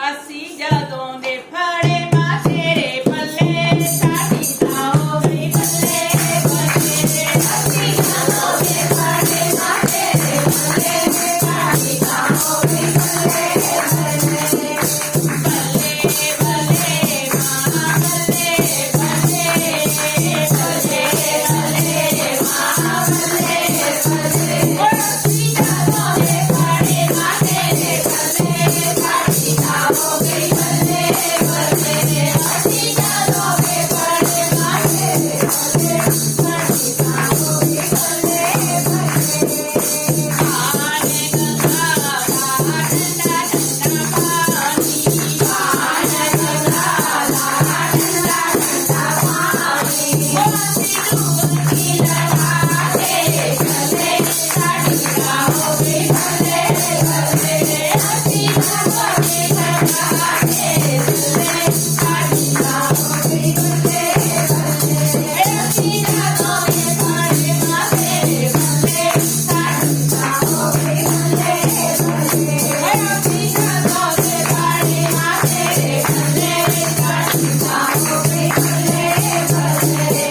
ਅਸੀਂ ਜਦੋਂ ਦੇ ਫੜੇ ਮਾਂ ਤੇਰੇ ਪੱਲੇ ਸਾਡੀ ਤਾਂ ਹੋ ਗਈ ਬੱਲੇ ਬੱਲੇ। ਅਸੀਂ ਜਦੋਂ ਦੇ ਫੜੇ ਮਾਂ ਤੇਰੇ ਪੱਲੇ ਸਾਡੀ ਤਾਂ ਹੋ ਗਈ ਬੱਲੇ ਬੱਲੇ। ਬੱਲੇ ਬੱਲੇ ਮਾਂ ਬੱਲੇ ਬੱਲੇ ਬੱਲੇ ਬੱਲੇ ਮਾਂ ਬੱਲੇ ਬੱਲੇ। ਅਸੀਂ ਜਦੋਂ ਦੇ ਫੜੇ ਮਾਂ ਤੇਰੇ ਪੱਲੇ ਸਾਡੀ ਤਾਂ ਹੋ ਗਈ ਬੱਲੇ ਬੱਲੇ। ਅਸੀਂ ਜਦੋਂ ਦੇ ਫੜੇ ਮਾਂ ਤੇਰੇ ਪੱਲੇ ਸਾਡੀ ਤਾਂ ਹੋ ਗਈ ਬੱਲੇ ਬੱਲੇ। ਆਨੇ ਗੰਗਾ ਦਾ ਠੰਡਾ ਠੰਡਾ ਪਾਣੀ, ਆਨੇ ਗੰਗਾ ਦਾ ਠੰਡਾ ਠੰਡਾ ਪਾਣੀ। ਉਹ ਅਸੀਂ ਡੁੱਬਕੀ ਲਗਾ ਤੇਰੇ ਗਲੇ ਸਾਡੀ ਤਾਂ ਹੋ ਗਈ ਬੱਲੇ ਬੱਲੇ। ਅਸੀਂ ਡੁੱਬਕੀ ਲਗਾ ਤੇਰੇ ਗਲੇ ਸਾਡੀ ਤਾਂ ਹੋ ਗਈ ਬੱਲੇ ਬੱਲੇ। ਅਸੀਂ ਜਦੋਂ ਦੇ ਫੜੇ ਮਾਂ ਤੇਰੇ ਪੱਲੇ ਸਾਡੀ ਤਾਂ ਹੋ ਗਈ ਬੱਲੇ ਬੱਲੇ। ਅਸੀਂ ਜਦੋਂ ਦੇ ਫੜੇ ਮਾਂ ਤੇਰੇ ਪੱਲੇ ਸਾਡੀ ਤਾਂ ਹੋ ਗਈ ਬੱਲੇ ਬੱਲੇ।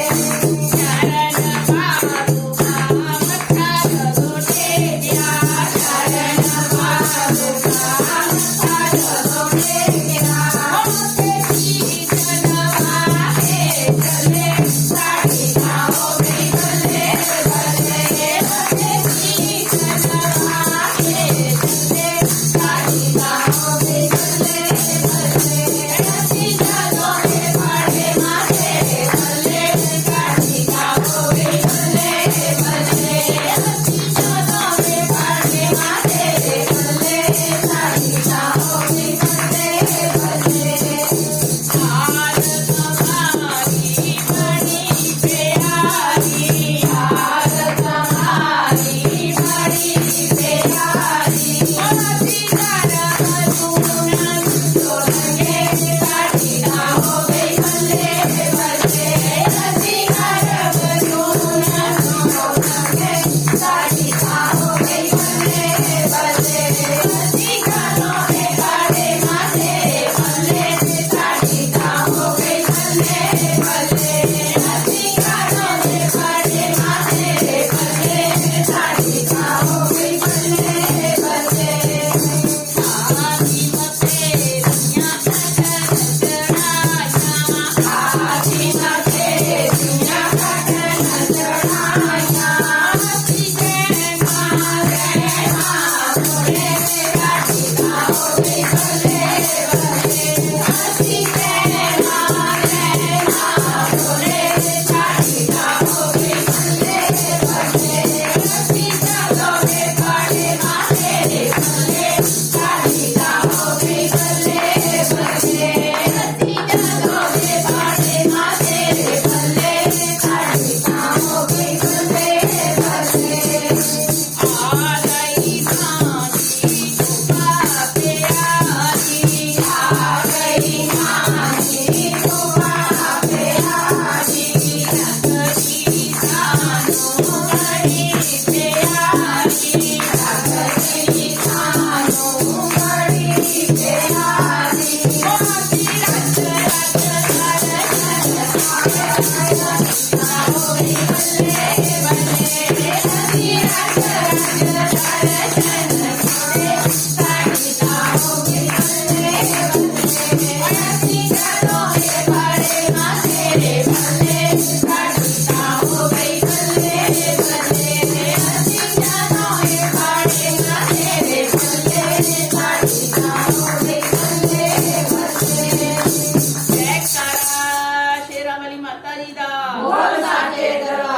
ਚਰਨ ਪਾਦੂਕਾ ਮੱਥਾ ਜਦੋਂ ਟੇਕਿਆ, ਚਰਨ ਪਾਦੂਕਾ ਮੱਥਾ ਜਦੋਂ ਟੇਕਿਆ। ਉਹ ਤੇਰੀ ਜਨਵਾ ਤੇਰੇ ਗਲੇ ਸਾਡੀ ਤਾਂ ਹੋ ਗਈ ਬੱਲੇ ਬੱਲੇ। ਤੇਰੀ ਜਨਵਾ ਤੇਰੇ ਗਲੇ ਸਾਡੀ ਤਾਂ ਹੋ ਗਈ ਬੱਲੇ ਬੱਲੇ। ਅਸੀਂ ਜਦੋਂ ਦੇ ਫੜੇ ਮਾਂ ਤੇਰੇ ਪੱਲੇ ਸਾਡੀ ਤਾਂ ਹੋ ਗਈ ਬੱਲੇ ਬੱਲੇ। ਅਸੀਂ ਜਦੋਂ ਦੇ ਫੜੇ ਮਾਂ ਤੇਰੇ ਪੱਲੇ ਸਾਡੀ ਤਾਂ ਹੋ ਗਈ ਬੱਲੇ ਬੱਲੇ। ਆਦ ਕਮਾਰੀ ਬੜੀ ਪਿਆਰੀ, ਆਦ ਕਮਾਰੀ ਬੜੀ ਪਿਆਰੀ। ਅਸੀਂ ਕਰਮ ਗੁਣਾ ਜੋੜਾਂਗੇ ਸਾਡੀ ਤਾਂ ਹੋ ਗਈ ਬੱਲੇ ਬੱਲੇ। ਅਸੀਂ ਕਰਮ ਗੁਣਾ ਜੋੜਾਂਗੇ ਸਾਡੀ ਤਾਂ ਹੋ ਗਈ ਬੱਲੇ ਬੱਲੇ। ਅਸੀਂ ਜਦੋਂ ਦੇ ਫੜੇ ਮਾਂ ਤੇਰੇ ਪੱਲੇ ਸਾਡੀ ਤਾਂ ਹੋ ਗਈ ਬੱਲੇ ਬੱਲੇ। ਅਸੀਂ ਜਦੋਂ ਦੇ ਫੜੇ ਮਾਂ ਤੇਰੇ ਪੱਲੇ ਸਾਡੀ ਤਾਂ ਹੋ ਗਈ ਬੱਲੇ ਬੱਲੇ। ਆਦੀ ਮਤੇਰੀਆਂ ਖਟਨ ਚੜਾਈਆਂ, ਆਦੀ ਮਤੇਰੀਆਂ ਖਟਨ ਚੜਾਈਆਂ। ਅਸੀਂ ਕਹਿਣਾ ਬੋਲੇ ਸਾਡੀ ਤਾਂ ਹੋ ਗਈ ਬੱਲੇ ਬੱਲੇ। ਅਸੀਂ ਕਹਿਣਾ ਬੋਲੇ ਸਾਡੀ ਤਾਂ ਹੋ ਗਈ ਬੱਲੇ ਬੱਲੇ। ਅਸੀਂ ਜਦੋਂ ਦੇ ਫੜੇ ਮਾਂ ਤੇਰੇ ਪੱਲੇ ਸਾਡੀ ਤਾਂ ਹੋ ਗਈ ਬੱਲੇ ਬੱਲੇ। ਅਸੀਂ ਜਦੋਂ ਦੇ ਫੜੇ ਮਾਂ ਤੇਰੇ ਪੱਲੇ ਸਾਡੀ ਤਾਂ ਹੋ ਗਈ ਬੱਲੇ ਬੱਲੇ। ਆ ਗਈ ਮਾਂਜੀ ਤੁਪਾ ਪਿਆਰੀ, ਆ ਗਈ ਮਾਂਜੀ ਤੁਪਾ ਪਿਆਰੀ। ਲੱਗਦੀ ਸਾਨੂੰ ਬੜੀ ਪਿਆਰੀ, ਲੱਗਦੀ ਸਾਨੂੰ ਬੜੀ ਪਿਆਰੀ। ਉਹ ਅਸੀਂ ਰੱਜ ਰੱਜ ਤਾਂ ਹੋ ਗਈ ਬੱਲੇ ਬੱਲੇ। ਅਸੀਂ ਰੱਜ ਰੱਜ ਸਾਡੀ ਤਾਂ ਹੋ ਗਈ ਬੱਲੇ ਬੱਲੇ। ਅਸੀਂ ਜਦੋਂ ਦੇ ਫੜੇ ਮਾਂ ਤੇਰੇ ਪੱਲੇ ਸਾਡੀ ਤਾਂ ਹੋ ਗਈ ਬੱਲੇ ਬੱਲੇ। ਅਸੀਂ ਜਦੋਂ ਦੇ ਫੜੇ ਮਾਂ ਤੇਰੇ ਪੱਲੇ ਸਾਡੀ ਤਾਂ ਹੋ ਗਈ ਬੱਲੇ ਬੱਲੇ। ਜੈਕਾਰਾ ਸ਼ੇਰਾਂ ਵਾਲੀ ਮਾਤਾ ਜੀ ਦਾ। ਬੋਲ ਸਾਚੇ ਦਰਬਾਰ